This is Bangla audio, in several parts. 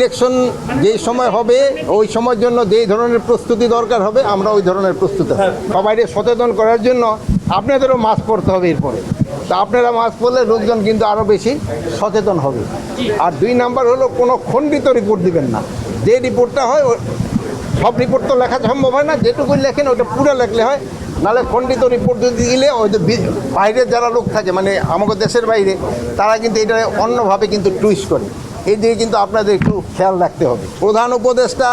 ইলেকশন যেই সময় হবে ওই সময়ের জন্য যেই ধরনের প্রস্তুতি দরকার হবে আমরা ওই ধরনের প্রস্তুতি সবাইকে সচেতন করার জন্য আপনাদেরও মাস্ক পরতে হবে এরপরে। তা আপনারা মাস্ক পরলে লোকজন কিন্তু আরও বেশি সচেতন হবে। আর 2 নাম্বার হলো কোনো খণ্ডিত রিপোর্ট দিবেন না। যে রিপোর্টটা হয় সব রিপোর্ট তো লেখা সম্ভব হয় না, যেটুকু লেখেন ওটা পুরো লেখলে হয়। নাহলে খণ্ডিত রিপোর্ট যদি দিলে ওই যে বাইরের যারা লোক থাকে মানে আমাদের দেশের বাইরে তারা কিন্তু এটা অন্যভাবে কিন্তু টুইস্ট করে। এই দিকে কিন্তু আপনাদের একটু খেয়াল রাখতে হবে। প্রধান উপদেষ্টা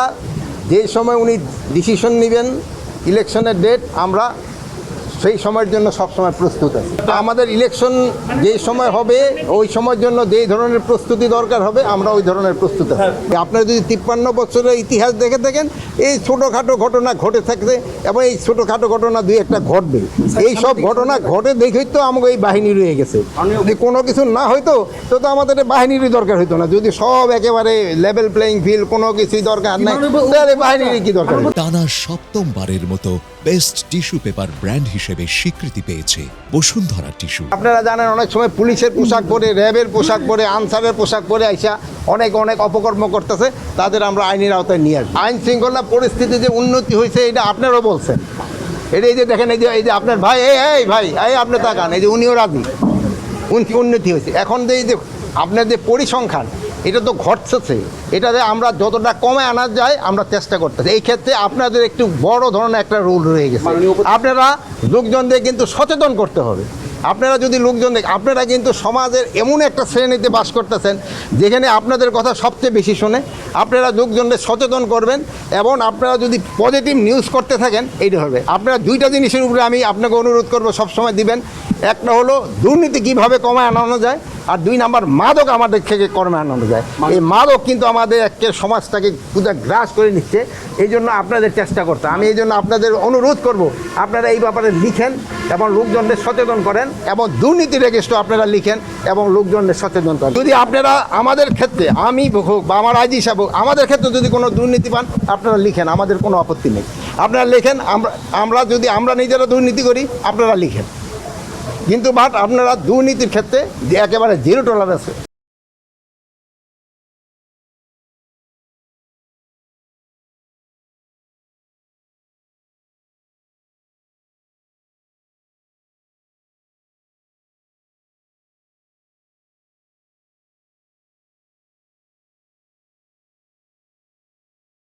যেই সময় উনি ডিসিশন নেবেন ইলেকশনের ডেট, আমরা সেই সময়ের জন্য সবসময় প্রস্তুত আছি। আমাদের ইলেকশন যেই সময় হবে ওই সময়ের জন্য যেই ধরনের প্রস্তুতি দরকার হবে আমরা ওই ধরনের প্রস্তুত আছি। আপনারা যদি 53 বছরের ইতিহাস দেখে থাকেন এই ছোটোখাটো ঘটনা ঘটে থাকবে এবং এই ছোটোখাটো ঘটনা 2-1টা ঘটবে। এই সব ঘটনা ঘটে দেখেই তো আমাকে এই বাহিনী রয়ে গেছে। যদি কোনো কিছু না হইতো তো আমাদের বাহিনীরই দরকার হইতো না। যদি সব একেবারে লেভেল প্লেইং ফিল্ড, কোনো কিছুই দরকার নাই, তাহলে বাহিনীরই কি দরকার। টানা 7ম বারের মতো বেস্ট টিস্যু পেপার ব্র্যান্ড হিসেবে স্বীকৃতি পেয়েছে বসুন্ধরা টিস্যু। আপনারা জানেন অনেক সময় পুলিশের পোশাক পরে, র্যাবের পোশাক পরে, আনসারের পোশাক পরে আইসা অনেক অপকর্ম করতেছে, তাদের আমরা আইনের আওতায় নিয়ে আসি। আইন শৃঙ্খলা পরিস্থিতি যে উন্নতি হয়েছে এটা আপনারাও বলছেন। এই যে দেখেন এই যে আপনার ভাই এই ভাই আপনি তাকান, এই যে উনিও রাজি, উন্নতি হয়েছে। এখন যে এই যে আপনার যে পরিসংখ্যান এটা তো ঘটছে, এটাতে আমরা যতটা কমে আনা যায় আমরা চেষ্টা করতেছি। এই ক্ষেত্রে আপনাদের একটু বড় ধরনের একটা রোল রয়ে গেছে। আপনারা লোকজনদের কিন্তু সচেতন করতে হবে। আপনারা যদি লোকজনদের, আপনারা কিন্তু সমাজের এমন একটা শ্রেণীতে বাস করতেছেন যেখানে আপনাদের কথা সবচেয়ে বেশি শোনে। আপনারা লোকজনদের সচেতন করবেন এবং আপনারা যদি পজিটিভ নিউজ করতে থাকেন এইটা হবে। আপনারা 2টা জিনিসের উপরে আমি আপনাকে অনুরোধ করবো সবসময় দিবেন। একটা হলো দুর্নীতি কীভাবে কমায় আনানো যায়, আর 2 নাম্বার মাদক আমাদের থেকে কমে আনানো যায়। এই মাদক কিন্তু আমাদের একটা সমাজটাকে পুরো গ্রাস করে নিচ্ছে। এই জন্য আপনাদের চেষ্টা করতে, আমি এই জন্য আপনাদের অনুরোধ করব আপনারা এই ব্যাপারে লিখেন এবং লোকজনদের সচেতন করেন এবং দুর্নীতি রেজিস্টার আপনারা লিখেন এবং লোকজনদের সচেতন করেন। যদি আপনারা আমাদের ক্ষেত্রে, আমি হোক বা আমার আইজি সাহেব হোক, আমাদের ক্ষেত্রে যদি কোনো দুর্নীতি পান আপনারা লিখেন, আমাদের কোনো আপত্তি নেই। আপনারা লিখেন, আমরা নিজেরা দুর্নীতি করি আপনারা লিখেন, কিন্তু আপনারা দুর্নীতির ক্ষেত্রে একেবারে 0 টলারেন্স